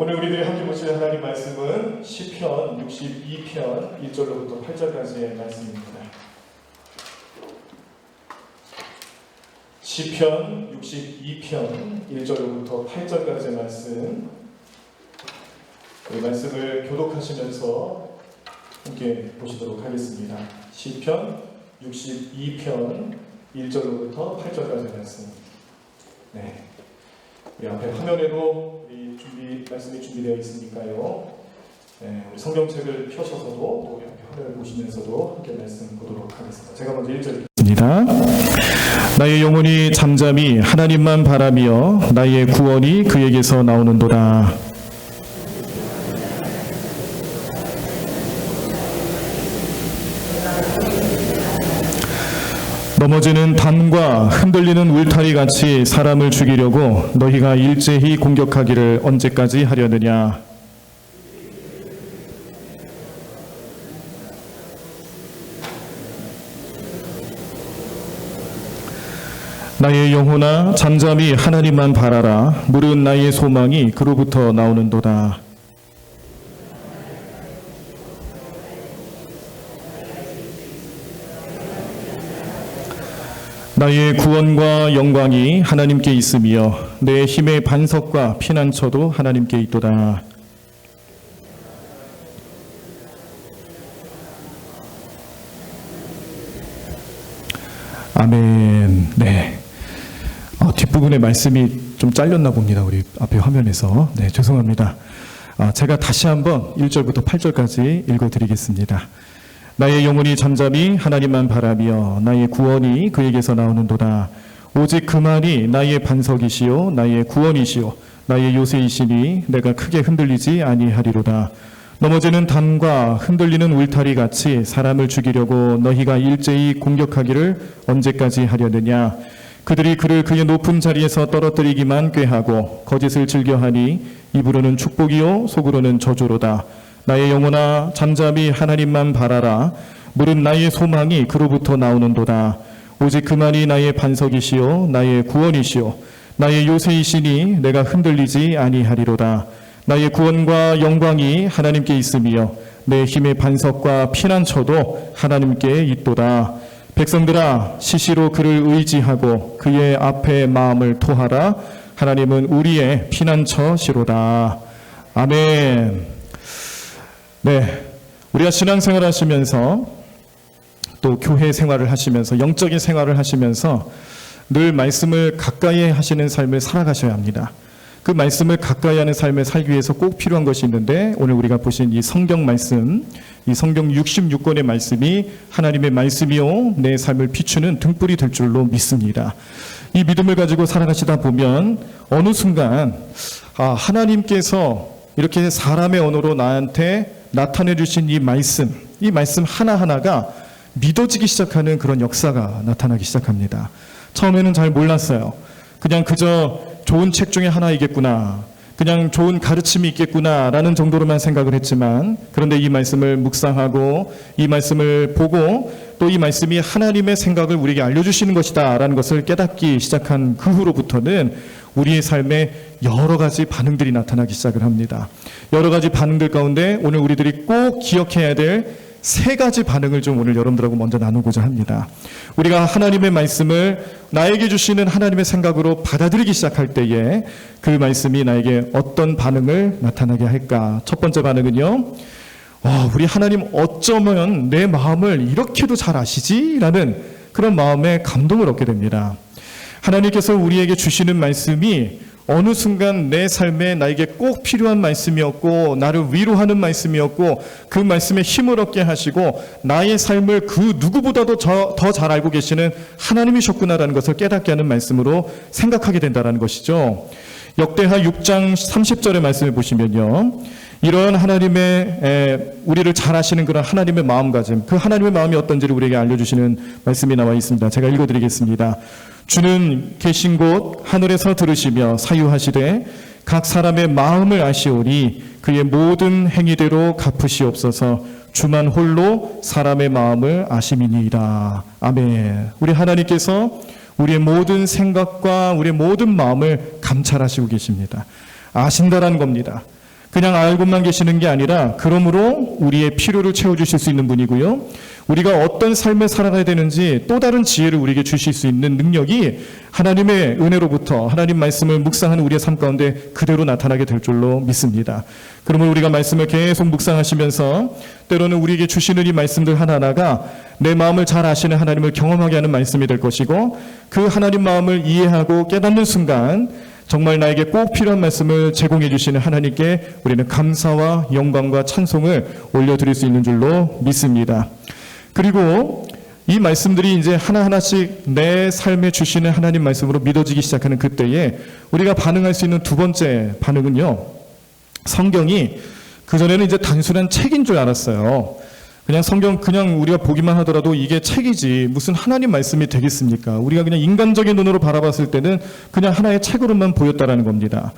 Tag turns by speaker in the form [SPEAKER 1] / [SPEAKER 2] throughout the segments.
[SPEAKER 1] 오늘 우리들이 함께 보실 하나님 말씀은 시편 62편 1절로부터 8절까지의 말씀입니다. 시편 62편 1절로부터 8절까지의 말씀, 이 말씀을 교독하시면서 함께 보시도록 하겠습니다. 시편 62편 1절로부터 8절까지의 말씀. 네, 우리 앞에 화면에도 말씀이 준비되어 있으니까요. 네, 우리 성경책을 펴셔서도 또 우리 앞에 화면을 보시면서도 함께 말씀 보도록 하겠습니다. 제가 먼저 1절입니다. 나의 영혼이 잠잠히 하나님만 바라며 나의 구원이 그에게서 나오는도다. 넘어지는 담과 흔들리는 울타리 같이 사람을 죽이려고 너희가 일제히 공격하기를 언제까지 하려느냐. 나의 영혼아 잠잠히 하나님만 바라라. 무릇 나의 소망이 그로부터 나오는도다. 나의 구원과 영광이 하나님께 있으며 내 힘의 반석과 피난처도 하나님께 있도다. 아멘. 네. 뒷부분의 말씀이 좀 잘렸나 봅니다. 우리 앞에 화면에서. 네, 죄송합니다. 제가 다시 한번 1절부터 8절까지 읽어드리겠습니다. 나의 영혼이 잠잠히 하나님만 바라며 나의 구원이 그에게서 나오는도다. 오직 그만이 나의 반석이시요 나의 구원이시요 나의 요새이시니 내가 크게 흔들리지 아니하리로다. 넘어지는 담과 흔들리는 울타리 같이 사람을 죽이려고 너희가 일제히 공격하기를 언제까지 하려느냐. 그들이 그를 그의 높은 자리에서 떨어뜨리기만 꾀하고 거짓을 즐겨하니 입으로는 축복이요 속으로는 저주로다. 나의 영혼아 잠잠히 하나님만 바라라. 무릇 나의 소망이 그로부터 나오는도다. 오직 그만이 나의 반석이시요 나의 구원이시요 나의 요새이시니 내가 흔들리지 아니하리로다. 나의 구원과 영광이 하나님께 있으며 내 힘의 반석과 피난처도 하나님께 있도다. 백성들아 시시로 그를 의지하고 그의 앞에 마음을 토하라. 하나님은 우리의 피난처시로다. 아멘. 네, 우리가 신앙생활을 하시면서 또 교회 생활을 하시면서 영적인 생활을 하시면서 늘 말씀을 가까이 하시는 삶을 살아가셔야 합니다. 그 말씀을 가까이 하는 삶을 살기 위해서 꼭 필요한 것이 있는데, 오늘 우리가 보신 이 성경 말씀, 이 성경 66권의 말씀이 하나님의 말씀이요 내 삶을 비추는 등불이 될 줄로 믿습니다. 이 믿음을 가지고 살아가시다 보면 어느 순간 하나님께서 이렇게 사람의 언어로 나한테 나타내 주신 이 말씀 하나하나가 믿어지기 시작하는 그런 역사가 나타나기 시작합니다. 처음에는 잘 몰랐어요. 그저 좋은 책 중에 하나이겠구나, 그냥 좋은 가르침이 있겠구나 라는 정도로만 생각을 했지만, 그런데 이 말씀을 묵상하고 이 말씀을 보고 또 이 말씀이 하나님의 생각을 우리에게 알려주시는 것이다 라는 것을 깨닫기 시작한 그 후로부터는 우리의 삶에 여러 가지 반응들이 나타나기 시작을 합니다. 여러 가지 반응들 가운데 오늘 우리들이 꼭 기억해야 될 세 가지 반응을 좀 오늘 여러분들하고 먼저 나누고자 합니다. 우리가 하나님의 말씀을 나에게 주시는 하나님의 생각으로 받아들이기 시작할 때에 그 말씀이 나에게 어떤 반응을 나타나게 할까? 첫 번째 반응은요, 우리 하나님 어쩌면 내 마음을 이렇게도 잘 아시지? 라는 그런 마음에 감동을 얻게 됩니다. 하나님께서 우리에게 주시는 말씀이 어느 순간 내 삶에 나에게 꼭 필요한 말씀이었고 나를 위로하는 말씀이었고 그 말씀에 힘을 얻게 하시고 나의 삶을 그 누구보다도 더 잘 알고 계시는 하나님이셨구나라는 것을 깨닫게 하는 말씀으로 생각하게 된다는 것이죠. 역대하 6장 30절의 말씀을 보시면요, 이런 하나님의 우리를 잘 아시는 그런 하나님의 마음가짐, 그 하나님의 마음이 어떤지를 우리에게 알려주시는 말씀이 나와 있습니다. 제가 읽어드리겠습니다. 주는 계신 곳 하늘에서 들으시며 사유하시되 각 사람의 마음을 아시오니 그의 모든 행위대로 갚으시옵소서. 주만 홀로 사람의 마음을 아심이니이다. 아멘. 우리 하나님께서 우리의 모든 생각과 우리의 모든 마음을 감찰하시고 계십니다. 아신다라는 겁니다. 그냥 알고만 계시는 게 아니라 그러므로 우리의 필요를 채워주실 수 있는 분이고요. 우리가 어떤 삶을 살아가야 되는지 또 다른 지혜를 우리에게 주실 수 있는 능력이 하나님의 은혜로부터 하나님 말씀을 묵상하는 우리의 삶 가운데 그대로 나타나게 될 줄로 믿습니다. 그러므로 우리가 말씀을 계속 묵상하시면서 때로는 우리에게 주시는 이 말씀들 하나하나가 내 마음을 잘 아시는 하나님을 경험하게 하는 말씀이 될 것이고 그 하나님 마음을 이해하고 깨닫는 순간 정말 나에게 꼭 필요한 말씀을 제공해 주시는 하나님께 우리는 감사와 영광과 찬송을 올려드릴 수 있는 줄로 믿습니다. 그리고 이 말씀들이 이제 하나하나씩 내 삶에 주시는 하나님 말씀으로 믿어지기 시작하는 그때에 우리가 반응할 수 있는 두 번째 반응은요, 성경이 그전에는 이제 단순한 책인 줄 알았어요. 그냥 성경 그냥 우리가 보기만 하더라도 이게 책이지 무슨 하나님 말씀이 되겠습니까? 우리가 그냥 인간적인 눈으로 바라봤을 때는 그냥 하나의 책으로만 보였다라는 겁니다.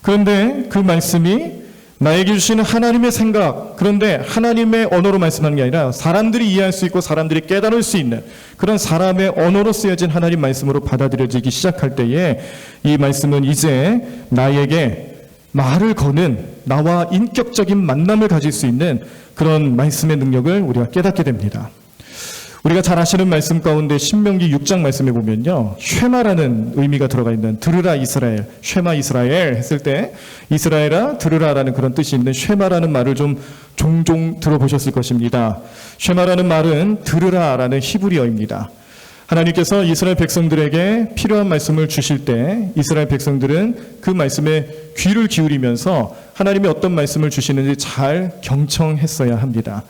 [SPEAKER 1] 그런데 그 말씀이 나에게 주시는 하나님의 생각, 그런데 하나님의 언어로 말씀하는 게 아니라 사람들이 이해할 수 있고 사람들이 깨달을 수 있는 그런 사람의 언어로 쓰여진 하나님 말씀으로 받아들여지기 시작할 때에 이 말씀은 이제 나에게 말을 거는 나와 인격적인 만남을 가질 수 있는 그런 말씀의 능력을 우리가 깨닫게 됩니다. 우리가 잘 아시는 말씀 가운데 신명기 6장 말씀에 보면요, 쉐마라는 의미가 들어가 있는 들으라 이스라엘, 쉐마 이스라엘 했을 때 이스라엘아 들으라라는 그런 뜻이 있는 쉐마라는 말을 좀 종종 들어보셨을 것입니다. 쉐마라는 말은 들으라라는 히브리어입니다. 하나님께서 이스라엘 백성들에게 필요한 말씀을 주실 때 이스라엘 백성들은 그 말씀에 귀를 기울이면서 하나님이 어떤 말씀을 주시는지 잘 경청했어야 합니다.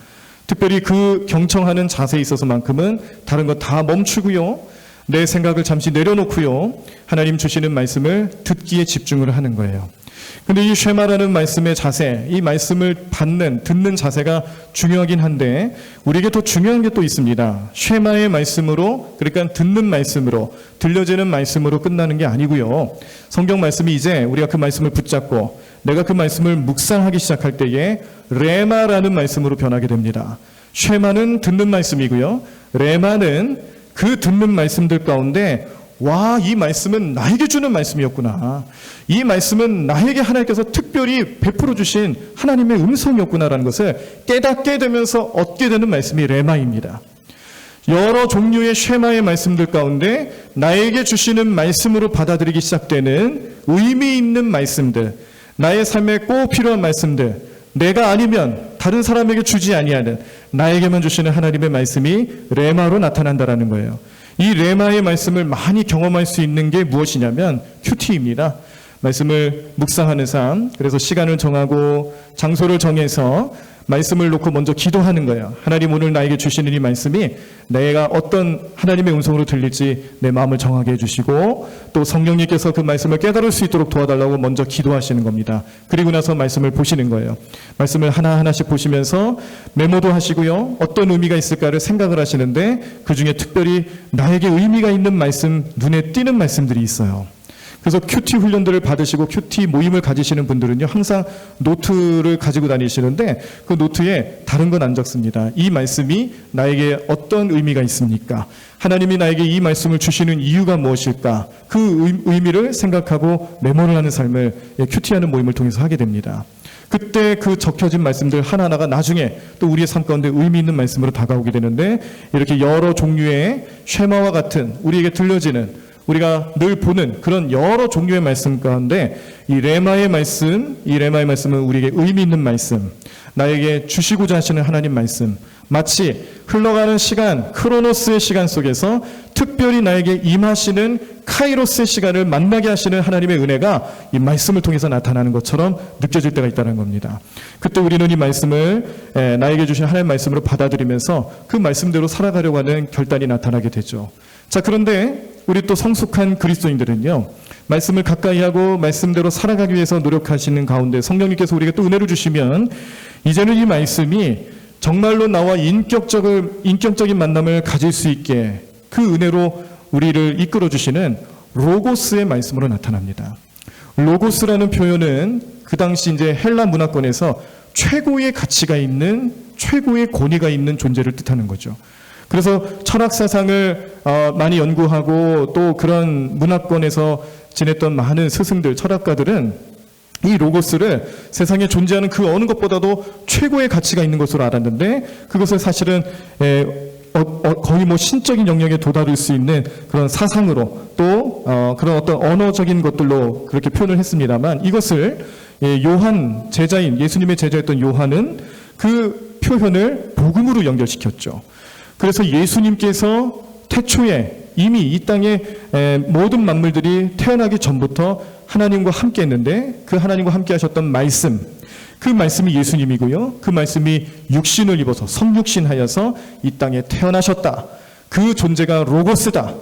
[SPEAKER 1] 특별히 그 경청하는 자세에 있어서만큼은 다른 것 다 멈추고요, 내 생각을 잠시 내려놓고요, 하나님 주시는 말씀을 듣기에 집중을 하는 거예요. 근데 이 쉐마라는 말씀의 자세, 이 말씀을 듣는 자세가 중요하긴 한데 우리에게 더 중요한 게 또 있습니다. 쉐마의 말씀으로, 그러니까 듣는 말씀으로, 들려지는 말씀으로 끝나는 게 아니고요. 성경 말씀이 이제 우리가 그 말씀을 붙잡고 내가 그 말씀을 묵상하기 시작할 때에 레마라는 말씀으로 변하게 됩니다. 쉐마는 듣는 말씀이고요, 레마는 그 듣는 말씀들 가운데 와, 이 말씀은 나에게 주는 말씀이었구나. 이 말씀은 나에게 하나님께서 특별히 베풀어 주신 하나님의 음성이었구나라는 것을 깨닫게 되면서 얻게 되는 말씀이 레마입니다. 여러 종류의 쉐마의 말씀들 가운데 나에게 주시는 말씀으로 받아들이기 시작되는 의미 있는 말씀들, 나의 삶에 꼭 필요한 말씀들, 내가 아니면 다른 사람에게 주지 아니하는 나에게만 주시는 하나님의 말씀이 레마로 나타난다라는 거예요. 이 레마의 말씀을 많이 경험할 수 있는 게 무엇이냐면 큐티입니다. 말씀을 묵상하는 삶, 그래서 시간을 정하고 장소를 정해서 말씀을 놓고 먼저 기도하는 거예요. 하나님, 오늘 나에게 주시는 이 말씀이 내가 어떤 하나님의 음성으로 들릴지 내 마음을 정하게 해주시고 또 성령님께서 그 말씀을 깨달을 수 있도록 도와달라고 먼저 기도하시는 겁니다. 그리고 나서 말씀을 보시는 거예요. 말씀을 하나하나씩 보시면서 메모도 하시고요, 어떤 의미가 있을까를 생각을 하시는데 그 중에 특별히 나에게 의미가 있는 말씀, 눈에 띄는 말씀들이 있어요. 그래서 큐티 훈련들을 받으시고 큐티 모임을 가지시는 분들은요, 항상 노트를 가지고 다니시는데 그 노트에 다른 건 안 적습니다. 이 말씀이 나에게 어떤 의미가 있습니까? 하나님이 나에게 이 말씀을 주시는 이유가 무엇일까? 그 의미를 생각하고 메모를 하는 삶을 큐티하는 모임을 통해서 하게 됩니다. 그때 그 적혀진 말씀들 하나하나가 나중에 또 우리의 삶 가운데 의미 있는 말씀으로 다가오게 되는데, 이렇게 여러 종류의 쉐마와 같은 우리에게 들려지는, 우리가 늘 보는 그런 여러 종류의 말씀 가운데 이 레마의 말씀은 우리에게 의미 있는 말씀, 나에게 주시고자 하시는 하나님 말씀, 마치 흘러가는 시간, 크로노스의 시간 속에서 특별히 나에게 임하시는 카이로스의 시간을 만나게 하시는 하나님의 은혜가 이 말씀을 통해서 나타나는 것처럼 느껴질 때가 있다는 겁니다. 그때 우리는 이 말씀을 나에게 주신 하나님의 말씀으로 받아들이면서 그 말씀대로 살아가려고 하는 결단이 나타나게 되죠. 자, 그런데 우리 또 성숙한 그리스도인들은요, 말씀을 가까이 하고 말씀대로 살아가기 위해서 노력하시는 가운데 성령님께서 우리에게 또 은혜를 주시면 이제는 이 말씀이 정말로 나와 인격적인 만남을 가질 수 있게 그 은혜로 우리를 이끌어 주시는 로고스의 말씀으로 나타납니다. 로고스라는 표현은 그 당시 이제 헬라 문화권에서 최고의 가치가 있는, 최고의 권위가 있는 존재를 뜻하는 거죠. 그래서 철학 사상을 많이 연구하고 또 그런 문화권에서 지냈던 많은 스승들, 철학가들은 이 로고스를 세상에 존재하는 그 어느 것보다도 최고의 가치가 있는 것으로 알았는데, 그것을 사실은 거의 뭐 신적인 영역에 도달할 수 있는 그런 사상으로 또 그런 어떤 언어적인 것들로 그렇게 표현을 했습니다만, 이것을 요한 제자인 예수님의 제자였던 요한은 그 표현을 복음으로 연결시켰죠. 그래서 예수님께서 태초에 이미 이 땅에 모든 만물들이 태어나기 전부터 하나님과 함께 했는데, 그 하나님과 함께 하셨던 말씀, 그 말씀이 예수님이고요. 그 말씀이 육신을 입어서 성육신하여서 이 땅에 태어나셨다. 그 존재가 로고스다.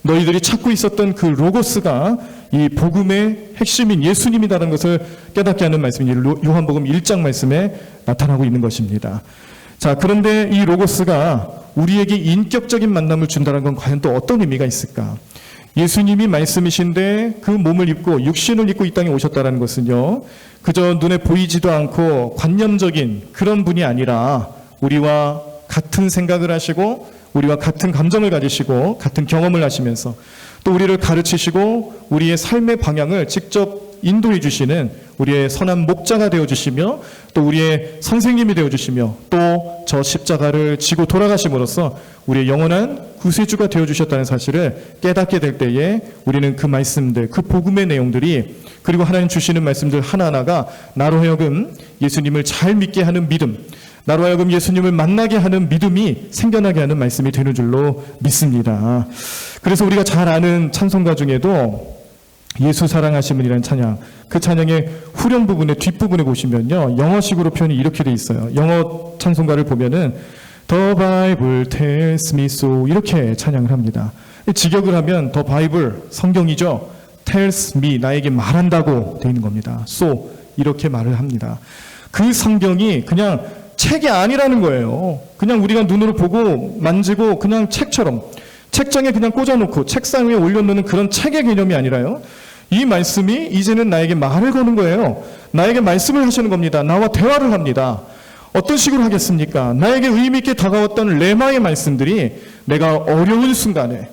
[SPEAKER 1] 너희들이 찾고 있었던 그 로고스가 이 복음의 핵심인 예수님이라는 것을 깨닫게 하는 말씀이 요한복음 1장 말씀에 나타나고 있는 것입니다. 자, 그런데 이 로고스가 우리에게 인격적인 만남을 준다는 건 과연 또 어떤 의미가 있을까? 예수님이 말씀이신데 그 몸을 입고 육신을 입고 이 땅에 오셨다는 것은요, 그저 눈에 보이지도 않고 관념적인 그런 분이 아니라 우리와 같은 생각을 하시고 우리와 같은 감정을 가지시고 같은 경험을 하시면서 또 우리를 가르치시고 우리의 삶의 방향을 직접 인도해 주시는 우리의 선한 목자가 되어주시며 또 우리의 선생님이 되어주시며 또 저 십자가를 지고 돌아가심으로써 우리의 영원한 구세주가 되어주셨다는 사실을 깨닫게 될 때에 우리는 그 말씀들, 그 복음의 내용들이, 그리고 하나님 주시는 말씀들 하나하나가 나로 하여금 예수님을 잘 믿게 하는 믿음, 나로 하여금 예수님을 만나게 하는 믿음이 생겨나게 하는 말씀이 되는 줄로 믿습니다. 그래서 우리가 잘 아는 찬송가 중에도 예수 사랑하심은이라는 찬양, 그 찬양의 후렴 부분의 뒷부분에 보시면요, 영어식으로 표현이 이렇게 돼 있어요. 영어 찬송가를 보면은 The Bible tells me so 이렇게 찬양을 합니다. 직역을 하면 The Bible, 성경이죠. tells me, 나에게 말한다고 돼 있는 겁니다. so 이렇게 말을 합니다. 그 성경이 그냥 책이 아니라는 거예요. 그냥 우리가 눈으로 보고 만지고 그냥 책처럼 책장에 그냥 꽂아놓고 책상 위에 올려놓는 그런 책의 개념이 아니라요, 이 말씀이 이제는 나에게 말을 거는 거예요. 나에게 말씀을 하시는 겁니다. 나와 대화를 합니다. 어떤 식으로 하겠습니까? 나에게 의미 있게 다가왔던 레마의 말씀들이 내가 어려운 순간에,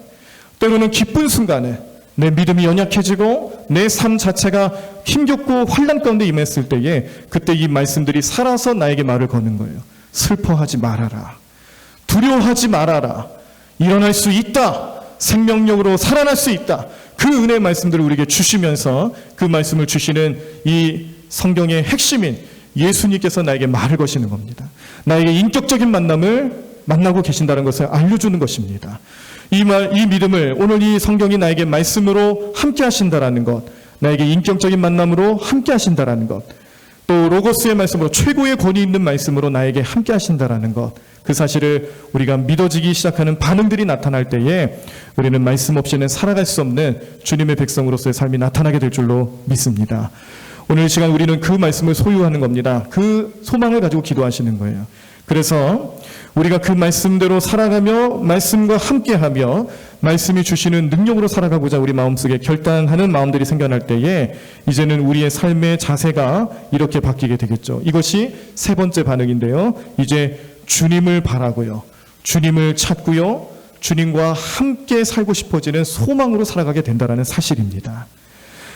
[SPEAKER 1] 때로는 기쁜 순간에 내 믿음이 연약해지고 내 삶 자체가 힘겹고 환난 가운데 임했을 때에 그때 이 말씀들이 살아서 나에게 말을 거는 거예요. 슬퍼하지 말아라. 두려워하지 말아라. 일어날 수 있다. 생명력으로 살아날 수 있다. 그 은혜의 말씀들을 우리에게 주시면서 그 말씀을 주시는 이 성경의 핵심인 예수님께서 나에게 말을 거시는 겁니다. 나에게 인격적인 만남을 만나고 계신다는 것을 알려주는 것입니다. 이 믿음을 오늘 이 성경이 나에게 말씀으로 함께 하신다라는 것, 나에게 인격적인 만남으로 함께 하신다라는 것, 또 로고스의 말씀으로 최고의 권위 있는 말씀으로 나에게 함께 하신다라는 것, 그 사실을 우리가 믿어지기 시작하는 반응들이 나타날 때에 우리는 말씀 없이는 살아갈 수 없는 주님의 백성으로서의 삶이 나타나게 될 줄로 믿습니다. 오늘 이 시간 우리는 그 말씀을 소유하는 겁니다. 그 소망을 가지고 기도하시는 거예요. 그래서 우리가 그 말씀대로 살아가며 말씀과 함께하며 말씀이 주시는 능력으로 살아가고자 우리 마음속에 결단하는 마음들이 생겨날 때에 이제는 우리의 삶의 자세가 이렇게 바뀌게 되겠죠. 이것이 세 번째 반응인데요. 이제 주님을 바라고요, 주님을 찾고요, 주님과 함께 살고 싶어지는 소망으로 살아가게 된다는 사실입니다.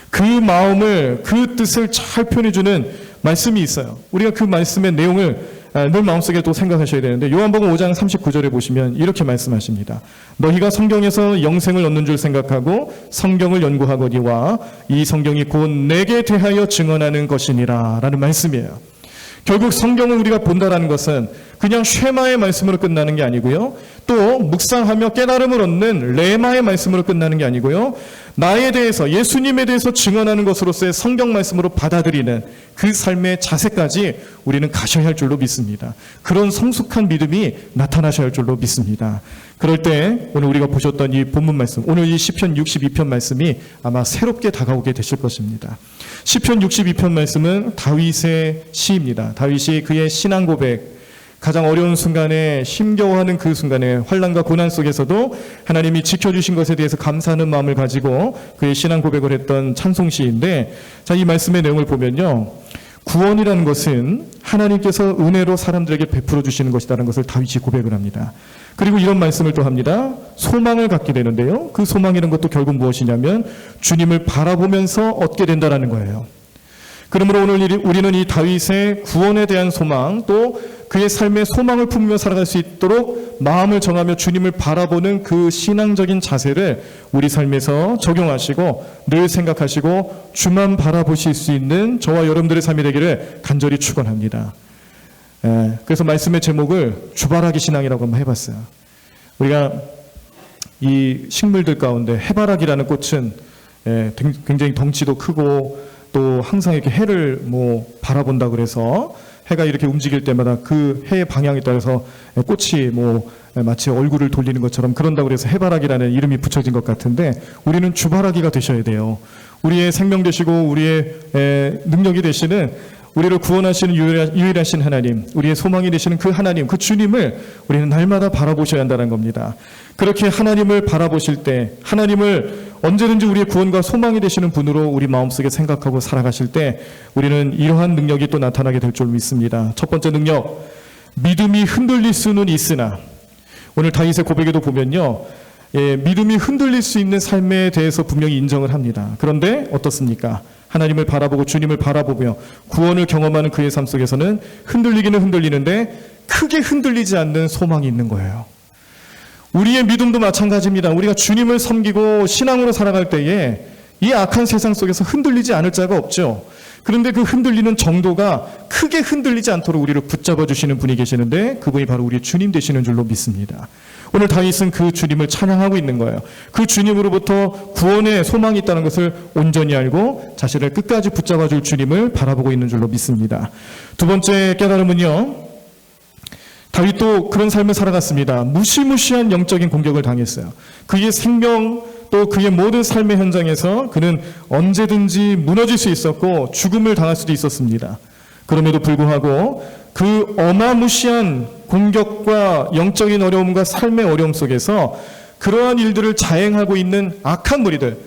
[SPEAKER 1] 그 마음을, 그 뜻을 잘 표현해주는 말씀이 있어요. 우리가 그 말씀의 내용을 늘 마음속에 또 생각하셔야 되는데, 요한복음 5장 39절에 보시면 이렇게 말씀하십니다. 너희가 성경에서 영생을 얻는 줄 생각하고 성경을 연구하거니와 이 성경이 곧 내게 대하여 증언하는 것이니라 라는 말씀이에요. 결국 성경을 우리가 본다라는 것은 그냥 쉐마의 말씀으로 끝나는 게 아니고요, 또 묵상하며 깨달음을 얻는 레마의 말씀으로 끝나는 게 아니고요, 나에 대해서, 예수님에 대해서 증언하는 것으로서의 성경 말씀으로 받아들이는 그 삶의 자세까지 우리는 가셔야 할 줄로 믿습니다. 그런 성숙한 믿음이 나타나셔야 할 줄로 믿습니다. 그럴 때 오늘 우리가 보셨던 이 본문 말씀, 오늘 이 시편 62편 말씀이 아마 새롭게 다가오게 되실 것입니다. 시편 62편 말씀은 다윗의 시입니다. 다윗이 그의 신앙 고백, 가장 어려운 순간에, 힘겨워하는 그 순간에, 환난과 고난 속에서도 하나님이 지켜주신 것에 대해서 감사하는 마음을 가지고 그의 신앙 고백을 했던 찬송시인데, 자, 이 말씀의 내용을 보면요, 구원이라는 것은 하나님께서 은혜로 사람들에게 베풀어 주시는 것이라는 것을 다윗이 고백을 합니다. 그리고 이런 말씀을 또 합니다. 소망을 갖게 되는데요, 그 소망이라는 것도 결국 무엇이냐면 주님을 바라보면서 얻게 된다라는 거예요. 그러므로 오늘 우리는 이 다윗의 구원에 대한 소망, 또 그의 삶의 소망을 품으며 살아갈 수 있도록 마음을 정하며 주님을 바라보는 그 신앙적인 자세를 우리 삶에서 적용하시고 늘 생각하시고 주만 바라보실 수 있는 저와 여러분들의 삶이 되기를 간절히 축원합니다. 그래서 말씀의 제목을 주바라기 신앙이라고 한번 해봤어요. 우리가 이 식물들 가운데 해바라기라는 꽃은 굉장히 덩치도 크고 또 항상 이렇게 해를 바라본다 그래서 해가 이렇게 움직일 때마다 그 해의 방향에 따라서 꽃이 마치 얼굴을 돌리는 것처럼 그런다고 그래서 해바라기라는 이름이 붙여진 것 같은데 우리는 주바라기가 되셔야 돼요. 우리의 생명 되시고 우리의 능력이 되시는 우리를 구원하시는 유일하신 하나님, 우리의 소망이 되시는 그 하나님, 그 주님을 우리는 날마다 바라보셔야 한다는 겁니다. 그렇게 하나님을 바라보실 때, 하나님을 언제든지 우리의 구원과 소망이 되시는 분으로 우리 마음속에 생각하고 살아가실 때 우리는 이러한 능력이 또 나타나게 될 줄 믿습니다. 첫 번째 능력, 믿음이 흔들릴 수는 있으나, 오늘 다윗의 고백에도 보면요, 믿음이 흔들릴 수 있는 삶에 대해서 분명히 인정을 합니다. 그런데 어떻습니까? 하나님을 바라보고 주님을 바라보며 구원을 경험하는 그의 삶 속에서는 흔들리기는 흔들리는데 크게 흔들리지 않는 소망이 있는 거예요. 우리의 믿음도 마찬가지입니다. 우리가 주님을 섬기고 신앙으로 살아갈 때에 이 악한 세상 속에서 흔들리지 않을 자가 없죠. 그런데 그 흔들리는 정도가 크게 흔들리지 않도록 우리를 붙잡아 주시는 분이 계시는데 그분이 바로 우리의 주님 되시는 줄로 믿습니다. 오늘 다윗은 그 주님을 찬양하고 있는 거예요. 그 주님으로부터 구원의 소망이 있다는 것을 온전히 알고 자신을 끝까지 붙잡아 줄 주님을 바라보고 있는 줄로 믿습니다. 두 번째 깨달음은요, 다윗도 그런 삶을 살아갔습니다. 무시무시한 영적인 공격을 당했어요. 그의 생명 또 그의 모든 삶의 현장에서 그는 언제든지 무너질 수 있었고 죽음을 당할 수도 있었습니다. 그럼에도 불구하고 그 어마무시한 공격과 영적인 어려움과 삶의 어려움 속에서 그러한 일들을 자행하고 있는 악한 무리들,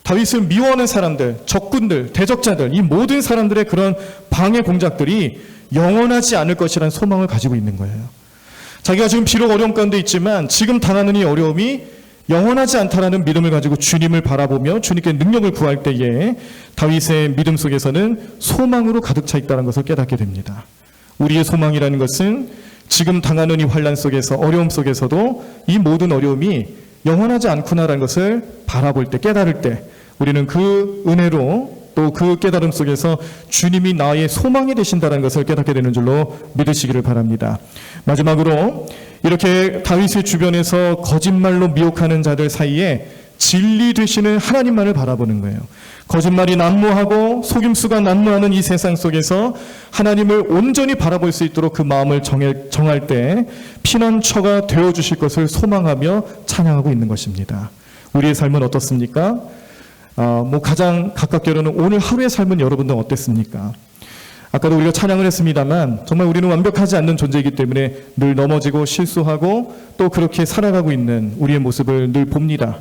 [SPEAKER 1] 다윗을 미워하는 사람들, 적군들, 대적자들, 이 모든 사람들의 그런 방해 공작들이 영원하지 않을 것이라는 소망을 가지고 있는 거예요. 자기가 지금 비록 어려움 가운데 있지만 지금 당하는 이 어려움이 영원하지 않다라는 믿음을 가지고 주님을 바라보며 주님께 능력을 구할 때에 다윗의 믿음 속에서는 소망으로 가득 차 있다는 것을 깨닫게 됩니다. 우리의 소망이라는 것은 지금 당하는 이 환난 속에서 어려움 속에서도 이 모든 어려움이 영원하지 않구나라는 것을 바라볼 때, 깨달을 때 우리는 그 은혜로 또 그 깨달음 속에서 주님이 나의 소망이 되신다는 것을 깨닫게 되는 줄로 믿으시기를 바랍니다. 마지막으로 이렇게 다윗의 주변에서 거짓말로 미혹하는 자들 사이에 진리 되시는 하나님만을 바라보는 거예요. 거짓말이 난무하고 속임수가 난무하는 이 세상 속에서 하나님을 온전히 바라볼 수 있도록 그 마음을 정할 때 피난처가 되어주실 것을 소망하며 찬양하고 있는 것입니다. 우리의 삶은 어떻습니까? 가장 가깝게로는 오늘 하루의 삶은 여러분들 어땠습니까? 아까도 우리가 찬양을 했습니다만 정말 우리는 완벽하지 않는 존재이기 때문에 늘 넘어지고 실수하고 또 그렇게 살아가고 있는 우리의 모습을 늘 봅니다.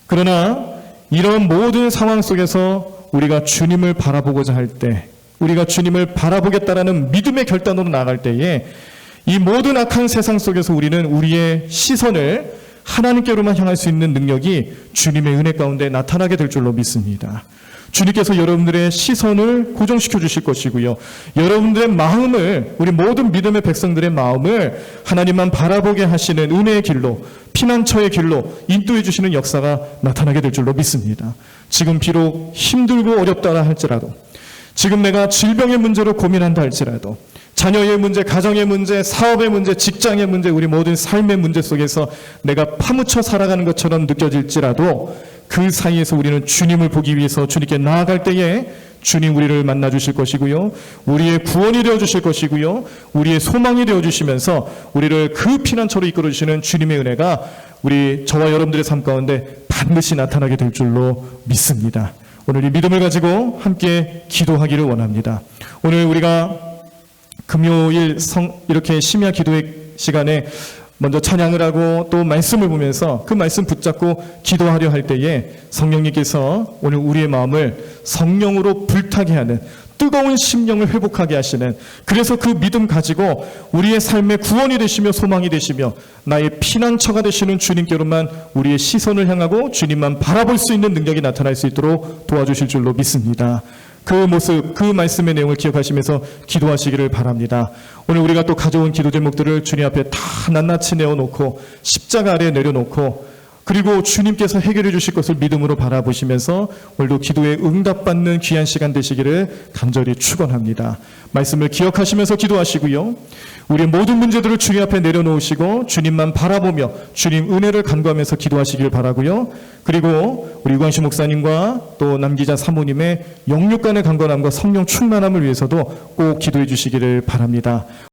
[SPEAKER 1] 그러나 이런 모든 상황 속에서 우리가 주님을 바라보고자 할 때, 우리가 주님을 바라보겠다라는 믿음의 결단으로 나아갈 때에 이 모든 악한 세상 속에서 우리는 우리의 시선을 하나님께로만 향할 수 있는 능력이 주님의 은혜 가운데 나타나게 될 줄로 믿습니다. 주님께서 여러분들의 시선을 고정시켜 주실 것이고요. 여러분들의 마음을, 우리 모든 믿음의 백성들의 마음을 하나님만 바라보게 하시는 은혜의 길로, 피난처의 길로 인도해 주시는 역사가 나타나게 될 줄로 믿습니다. 지금 비록 힘들고 어렵다 할지라도, 지금 내가 질병의 문제로 고민한다 할지라도, 자녀의 문제, 가정의 문제, 사업의 문제, 직장의 문제, 우리 모든 삶의 문제 속에서 내가 파묻혀 살아가는 것처럼 느껴질지라도 그 사이에서 우리는 주님을 보기 위해서 주님께 나아갈 때에 주님 우리를 만나 주실 것이고요. 우리의 구원이 되어 주실 것이고요. 우리의 소망이 되어 주시면서 우리를 그 피난처로 이끌어 주시는 주님의 은혜가 우리 저와 여러분들의 삶 가운데 반드시 나타나게 될 줄로 믿습니다. 오늘 이 믿음을 가지고 함께 기도하기를 원합니다. 오늘 우리가 금요일 이렇게 심야 기도의 시간에 먼저 찬양을 하고 또 말씀을 보면서 그 말씀 붙잡고 기도하려 할 때에 성령님께서 오늘 우리의 마음을 성령으로 불타게 하는 뜨거운 심령을 회복하게 하시는, 그래서 그 믿음 가지고 우리의 삶의 구원이 되시며 소망이 되시며 나의 피난처가 되시는 주님께로만 우리의 시선을 향하고 주님만 바라볼 수 있는 능력이 나타날 수 있도록 도와주실 줄로 믿습니다. 그 모습, 그 말씀의 내용을 기억하시면서 기도하시기를 바랍니다. 오늘 우리가 또 가져온 기도 제목들을 주님 앞에 다 낱낱이 내어놓고 십자가 아래에 내려놓고 그리고 주님께서 해결해 주실 것을 믿음으로 바라보시면서 오늘도 기도에 응답받는 귀한 시간 되시기를 간절히 축원합니다. 말씀을 기억하시면서 기도하시고요. 우리의 모든 문제들을 주님 앞에 내려놓으시고 주님만 바라보며 주님 은혜를 간구하면서 기도하시길 바라고요. 그리고 우리 유광식 목사님과 또 남기자 사모님의 영육간의 강건함과 성령 충만함을 위해서도 꼭 기도해 주시기를 바랍니다.